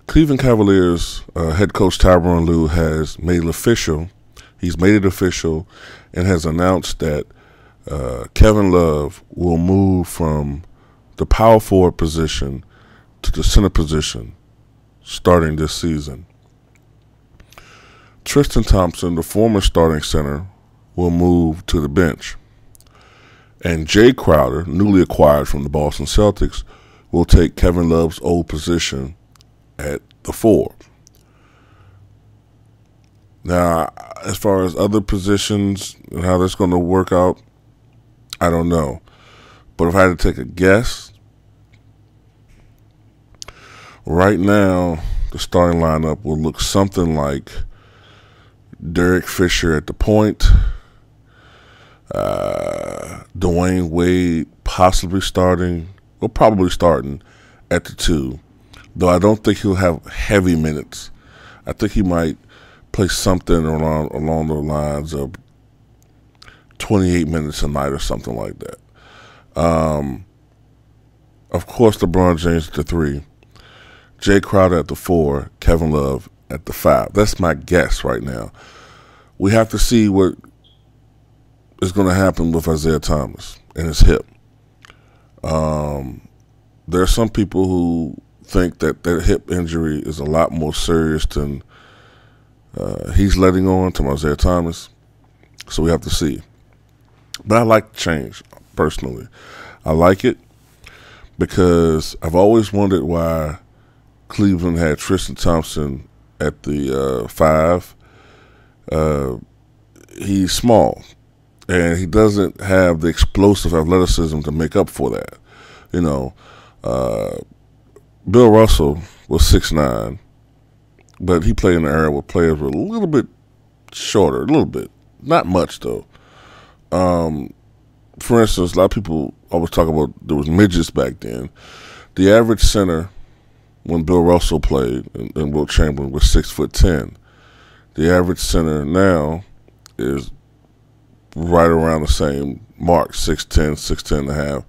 Cleveland Cavaliers head coach Tyronn Lue has made it official. He's made it official and has announced that Kevin Love will move from the power forward position to the center position starting this season. Tristan Thompson, the former starting center, will move to the bench. And Jay Crowder, newly acquired from the Boston Celtics, will take Kevin Love's old position at the 4. Now, as far as other positions and how that's going to work out, I don't know. But if I had to take a guess, right now the starting lineup will look something like Derek Fisher at the point, Dwayne Wade probably starting at the 2, though I don't think he'll have heavy minutes. I think he might play something along the lines of 28 minutes a night or something like that. Of course, LeBron James at the 3, Jay Crowder at the 4, Kevin Love at the 5. That's my guess right now. We have to see what is going to happen with Isaiah Thomas and his hip. There are some people who think that their hip injury is a lot more serious than he's letting on to Isaiah Thomas. So we have to see. But I like the change, personally. I like it because I've always wondered why Cleveland had Tristan Thompson at the 5. He's small, and he doesn't have the explosive athleticism to make up for that. You know, Bill Russell was 6'9", but he played in an era where players were a little bit shorter, a little bit. Not much, though. For instance, a lot of people always talk about there was midgets back then. The average center when Bill Russell played and Wilt Chamberlain was 6'10". The average center now is right around the same mark, 6'10", 6'10 and a half,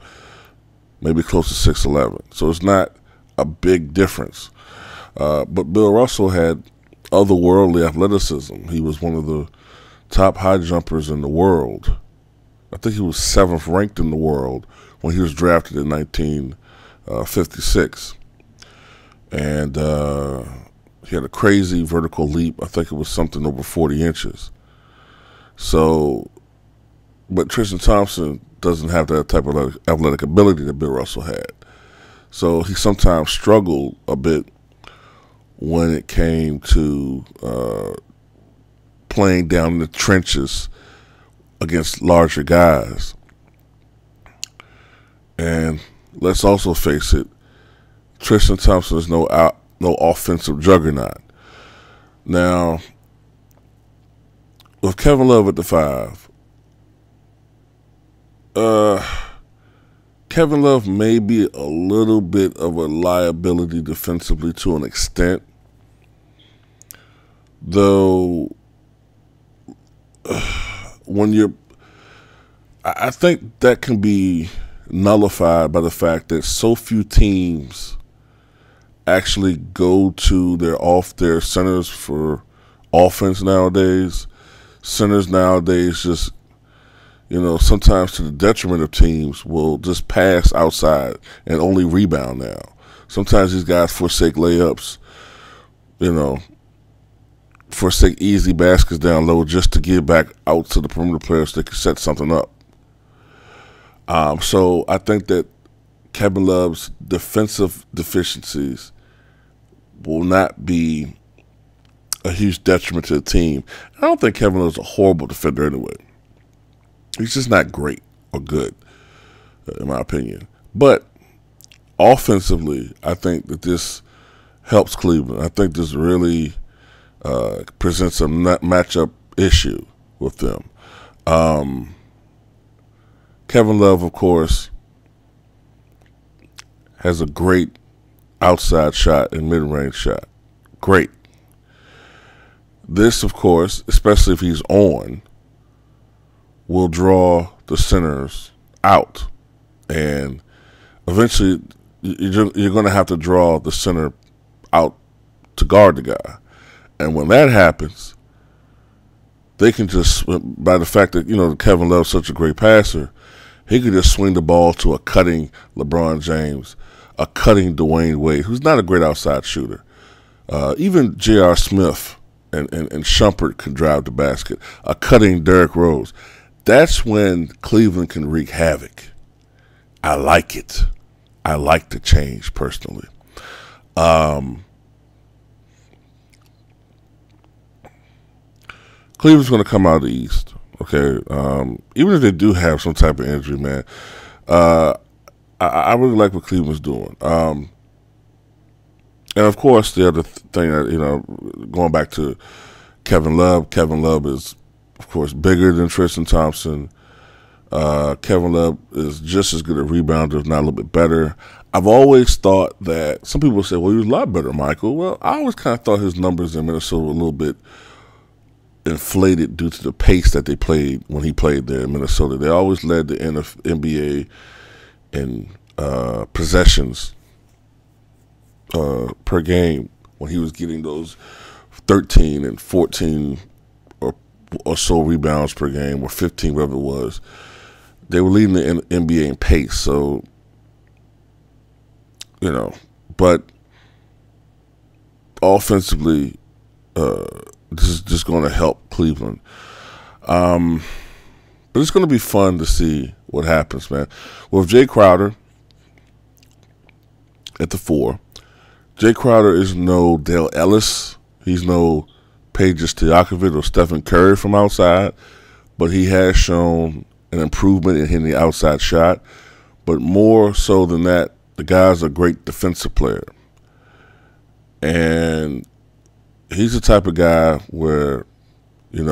maybe close to 6'11". So it's not a big difference. But Bill Russell had otherworldly athleticism. He was one of the top high jumpers in the world. I think he was 7th ranked in the world when he was drafted in 1956. And he had a crazy vertical leap. I think it was something over 40 inches. So, but Tristan Thompson doesn't have that type of athletic ability that Bill Russell had. So he sometimes struggled a bit when it came to playing down in the trenches against larger guys. And let's also face it, Tristan Thompson is no offensive juggernaut. Now, with Kevin Love at the 5, Kevin Love may be a little bit of a liability defensively to an extent, though. I think that can be nullified by the fact that so few teams actually go to their centers for offense nowadays. Centers nowadays just, sometimes to the detriment of teams, will just pass outside and only rebound now. Sometimes these guys forsake layups, forsake easy baskets down low just to get back out to the perimeter players so they can set something up. So I think that Kevin Love's defensive deficiencies will not be a huge detriment to the team. I don't think Kevin Love's a horrible defender anyway. He's just not great or good, in my opinion. But offensively, I think that this helps Cleveland. I think this really presents a matchup issue with them. Kevin Love, of course, has a great outside shot and mid-range shot. Great. This, of course, especially if he's on, will draw the centers out. And eventually you're going to have to draw the center out to guard the guy. And when that happens, they can just, by the fact that, Kevin Love's such a great passer, he could just swing the ball to a cutting LeBron James, a cutting Dwayne Wade, who's not a great outside shooter. Even J.R. Smith and Shumpert can drive the basket, a cutting Derrick Rose. That's when Cleveland can wreak havoc. I like it. I like the change personally. Cleveland's going to come out of the East, okay? Even if they do have some type of injury, man, I really like what Cleveland's doing. And, of course, the other thing that, going back to Kevin Love is, of course, bigger than Tristan Thompson. Kevin Love is just as good a rebounder, if not a little bit better. I've always thought that some people say, well, he was a lot better, Michael. Well, I always kind of thought his numbers in Minnesota were a little bit inflated due to the pace that they played when he played there in Minnesota. They always led the NBA in possessions per game when he was getting those 13 and 14 or so rebounds per game, or 15, whatever it was. They were leading the NBA in pace, so, but offensively, this is just going to help Cleveland. But it's going to be fun to see what happens, man. With Jay Crowder at the 4, Jay Crowder is no Dale Ellis. He's no Peja Stojakovic or Stephen Curry from outside, but he has shown an improvement in hitting the outside shot. But more so than that, the guy's a great defensive player. And he's the type of guy where, being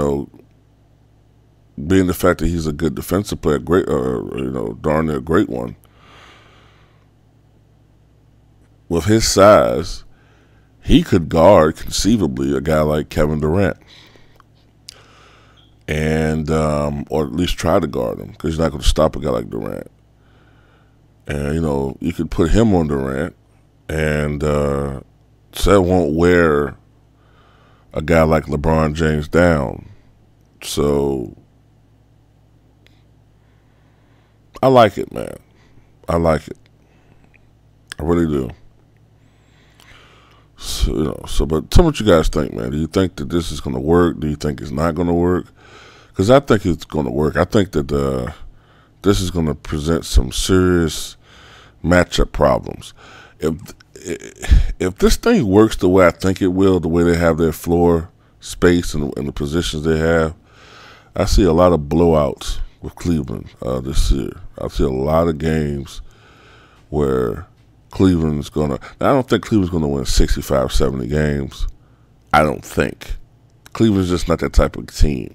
the fact that he's a good defensive player, great, darn near a great one, with his size, he could guard conceivably a guy like Kevin Durant, and or at least try to guard him, because he's not going to stop a guy like Durant. And you could put him on Durant, and so that won't wear a guy like LeBron James down. So I like it, man. I like it. I really do. So, but tell me what you guys think, man. Do you think that this is going to work? Do you think it's not going to work? Because I think it's going to work. I think that this is going to present some serious matchup problems. If this thing works the way I think it will, the way they have their floor space and the positions they have, I see a lot of blowouts with Cleveland this year. I see a lot of games where Cleveland's going to... I don't think Cleveland's going to win 65, 70 games. I don't think. Cleveland's just not that type of team.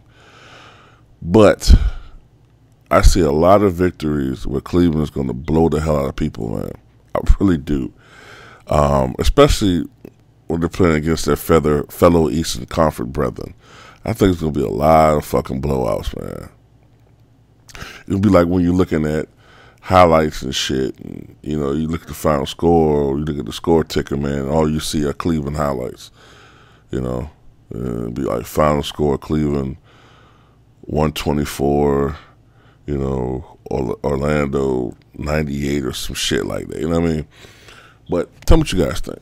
But I see a lot of victories where Cleveland's going to blow the hell out of people, man. I really do. Especially when they're playing against their fellow Eastern Conference brethren. I think it's going to be a lot of fucking blowouts, man. It'll be like when you're looking at highlights and shit, and, you look at the final score, or you look at the score ticker, man, and all you see are Cleveland highlights. It'll be like final score Cleveland 124, Orlando 98 or some shit like that. You know what I mean? But tell me what you guys think.